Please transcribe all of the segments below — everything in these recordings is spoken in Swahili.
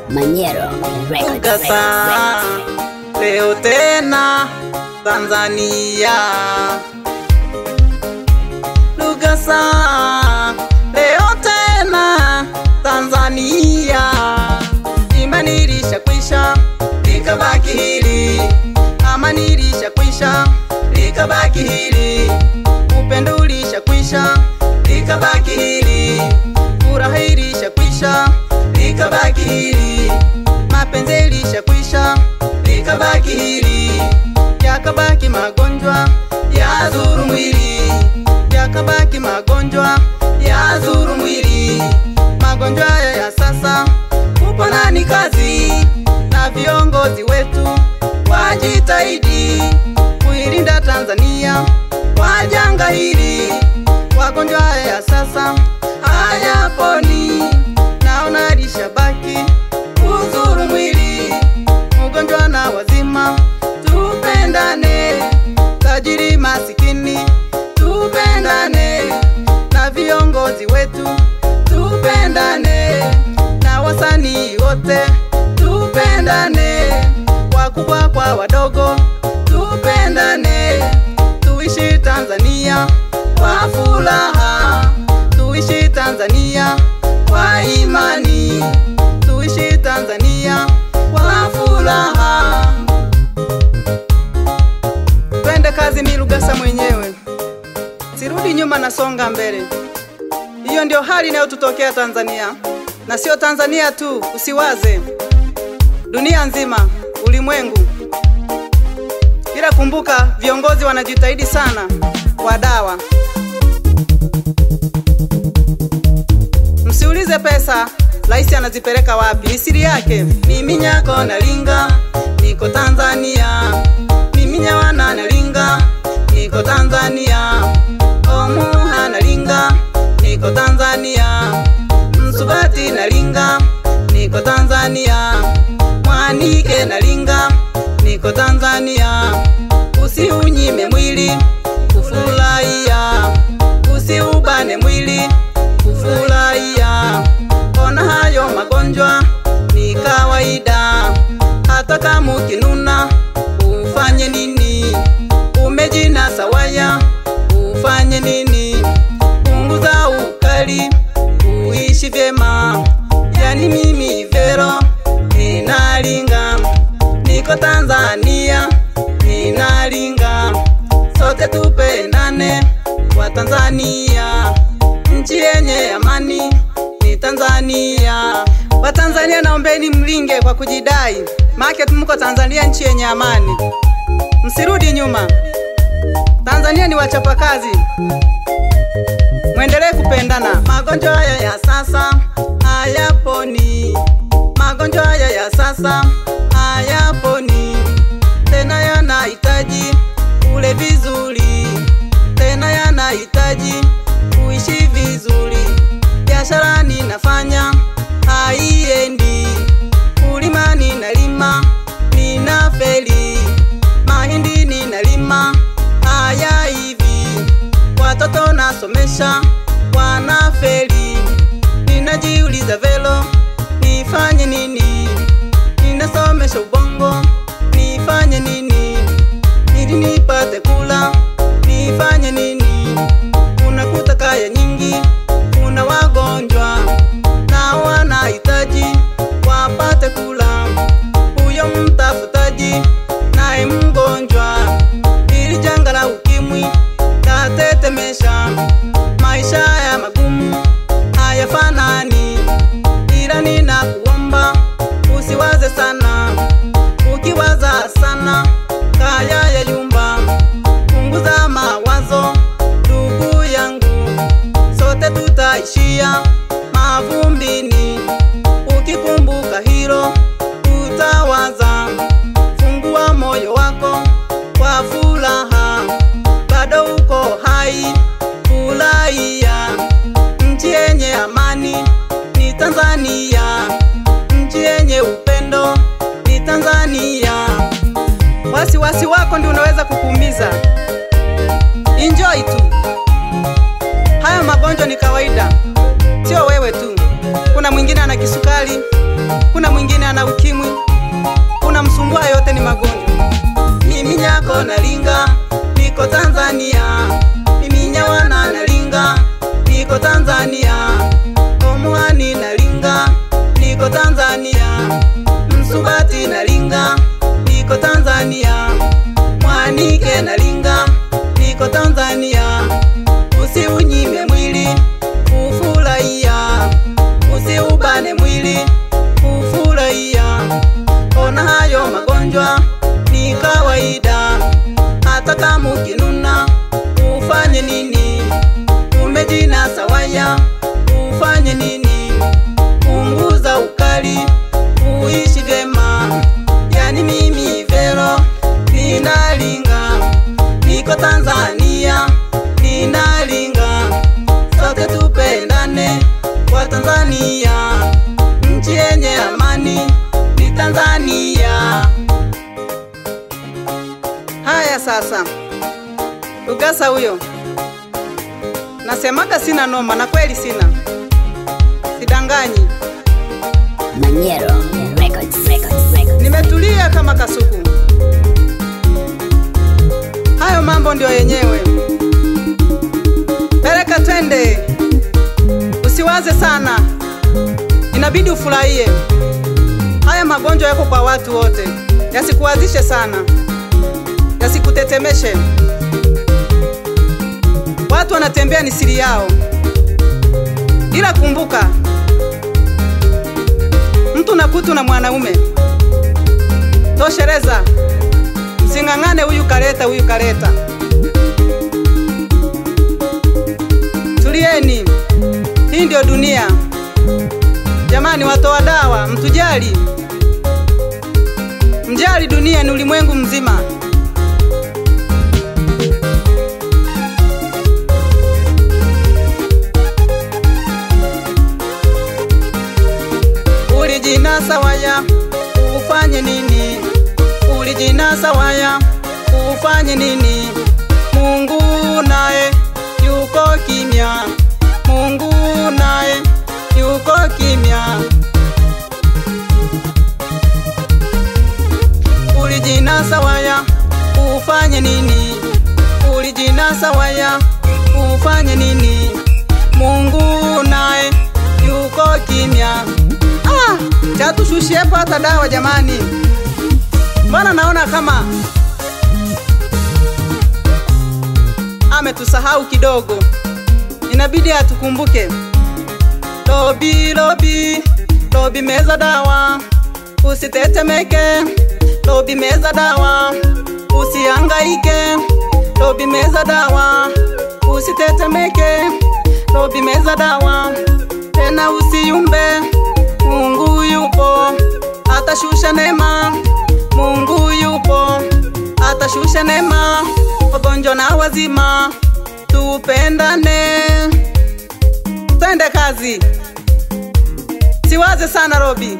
Manyero Records. Lugasa leo tena Tanzania. Lugasa leo tena Tanzania. Imani ilishakwisha likabaki hili, amani ilishakwisha likabaki hili, upendo ulishakwisha likabaki hili, furaha ilishakwisha likabaki hili, mapenzi ilishakwisha likabaki hili, yakabaki magonjwa yazuru mwili, yakabaki magonjwa yazuru mwili. Magonjwa ya sasa kupona ni kazi, na viongozi wetu wajitahidi kuilinda Tanzania kwa janga hili. Wagonjwa ya sasa hayaponi, naona lishabaki kuzuru mwili. Mgonjwa na wazima tupendane, tajiri masikini tupendane, na viongozi wetu tupendane, na wasanii wote tupendane, wakubwa kwa wadogo tupendane. Tuishi Tanzania kwa furaha, tuishi Tanzania kwa imani, tuishi Tanzania kwa furaha. Twende kazi, ni Lugasa mwenyewe, sirudi nyuma na songa mbele. Hiyo ndio hali inayotutokea Tanzania, na sio Tanzania tu, usiwaze dunia nzima, ulimwengu. Ila kumbuka viongozi wanajitahidi sana kwa dawa. Msiulize pesa rais anazipeleka wapi, ni siri yake. Mimi nyako nalinga niko Tanzania, mimi nyawana nalinga niko Tanzania, Omuha nalinga niko Tanzania, Msubati nalinga niko Tanzania, Mwanike nalinga niko Tanzania. Usiunyime mwili kufurahia, usiubane mwili kufurahia. Ona hayo magonjwa ni kawaida, hata kama ukinuna ufanye nini? Umejinasa waya ufanye nini? Punguza ukali uishi vyema. Yani mimi Vero ninalinga niko Tanzania, ninalinga sote tupendane wa Tanzania, nchi yenye amani ni Tanzania. Wa Tanzania naombeni mlinge kwa kujidai, maana tumuko Tanzania, nchi yenye amani. Msirudi nyuma, Tanzania ni wachapakazi, muendelee kupendana. Magonjwa haya ya sasa hayaponi, magonjwa haya ya sasa hayaponi, tena yanahitaji ule vizuri, tena yanahitaji kuishi vizuri. Biashara ninafanya haiendi, kulima ninalima ninafeli, mahindi ninalima hayaivi, watoto nasomesha wanafeli. Ninajiuliza Velo nifanye nini? Ninasomesha ubongo nifanye nini? Ili nipate kula nifanye nini? Unakuta kuna mwingine ana ukimwi, kuna msumbua, yote ni magonjwa. Mimi nyako nalinga, niko Tanzania. Mimi nyawana nalinga, niko Tanzania. Omwani nalinga, niko Tanzania. Msubati nalinga, niko Tanzania. Mwanike nalinga, niko Tanzania. Usiunyime mwili ufurahia, usiubane mwili ufurahia. Ona hayo magonjwa ni kawaida, hata kama ukinuna ufanye nini? Umejinasa waya ufanye nini? Punguza ukali uishi vyema. Yani mimi Vero ninalinga, niko Tanzania ninalinga. Sote tupendane kwa Tanzania, nchi yenye amani ni Tanzania. Haya sasa, Lugasa huyo. Nasemaga sina noma, na kweli sina. Sidanganyi. Manyero Records. Nimetulia kama kasuku. Hayo mambo ndio yenyewe. Peleka twende. Usiwaze sana, inabidi ufurahie. Haya magonjwa yako kwa watu wote, yasikuwazishe sana, yasikutetemeshe. Watu wanatembea ni siri yao, ila kumbuka, mtu na kutu na mwanaume toshereza. Msingangane huyu kaleta, huyu kaleta. Tulieni, hii ndio dunia. Jamani watoa dawa, mtujali. Mjali dunia, ni ulimwengu mzima. Ulijinasa waya ufanye nini? Ulijinasa waya ufanye nini? Mungu naye yuko kimya, Mungu naye yuko kimya. Ulijinasa waya ufanye nini? Ulijinasa waya ufanye nini? Mungu naye yuko kimya. Chatushushie pata dawa jamani. Mbona naona kama ametusahau kidogo. Inabidi atukumbuke. Lobi, lobi, lobi meza dawa, usitetemeke. Lobi meza dawa, usihangaike. Lobi meza dawa, usitetemeke. Lobi meza dawa, tena usiyumbe. Mungu yupo, atashusha neema. Mungu yupo, atashusha neema. Wagonjwa na wazima, tupendane. Twende kazi. Siwaze sana Robi,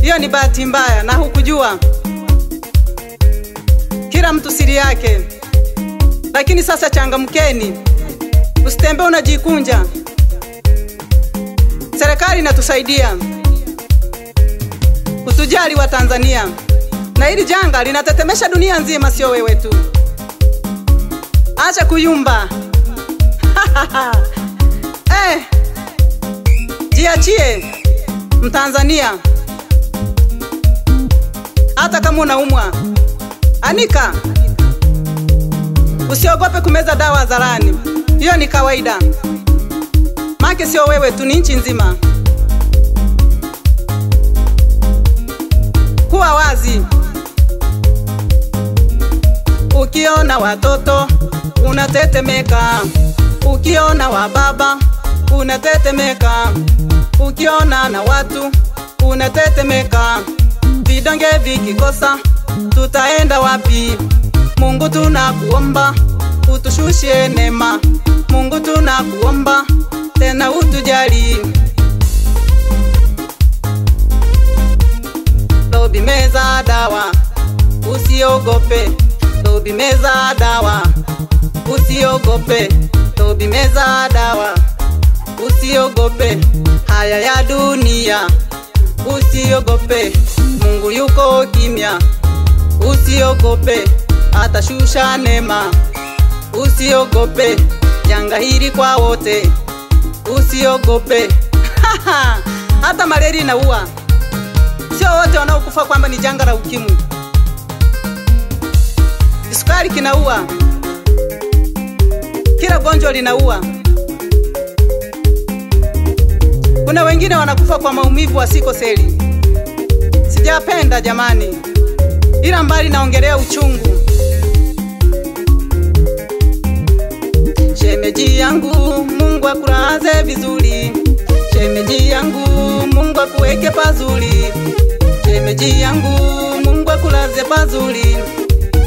hiyo ni bahati mbaya na hukujua. Kila mtu siri yake. Lakini sasa changamkeni, usitembe unajikunja. Serikali inatusaidia kutujali wa Tanzania, na hili janga linatetemesha dunia nzima, sio wewe tu. Acha kuyumba. Jiachie Mtanzania. Hata kama unaumwa, anika. Usiogope kumeza dawa hadharani, hiyo ni kawaida. Make sio wewe tu, ni nchi nzima. Kuwa wazi. Ukiona watoto unatetemeka, ukiona wababa unatetemeka, ukiona na watu unatetemeka. Vidonge vikikosa tutaenda wapi? Mungu tunakuomba utushushie neema. Mungu tunakuomba tena utujali. Lobi meza dawa, usiogope. Lobi meza dawa, usiogope. Lobi meza dawa, usiogope. Haya ya dunia Usiogope, Mungu yuko kimya. Usiogope, atashusha neema. Usiogope, janga hili kwa wote. Usiogope. Hata malaria inaua. Sio wote wanaokufa kwamba ni janga la ukimwi. Kisukari kinaua. Kila gonjwa linaua. Kuna wengine wanakufa kwa maumivu wa sikoseli. Sijapenda jamani, ila mbali naongelea uchungu. Shemeji yangu, Mungu akulaze vizuri. Shemeji yangu, Mungu akuweke pazuri. Shemeji yangu, Mungu akulaze pazuri.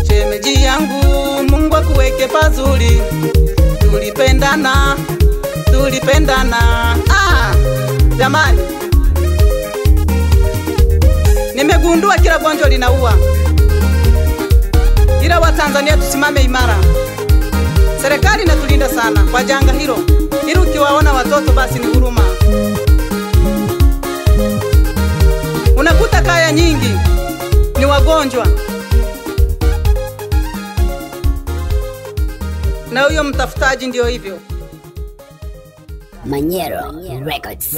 Shemeji yangu, Mungu akuweke pazuri. Tulipendana, tulipendana. Jamani, nimegundua kila gonjwa linaua. Ila wa Tanzania tusimame imara. Serikali inatulinda sana kwa janga hilo. Ili ukiwaona watoto basi ni huruma. Unakuta kaya nyingi ni wagonjwa. Na huyo mtafutaji ndio hivyo. Manyero Records.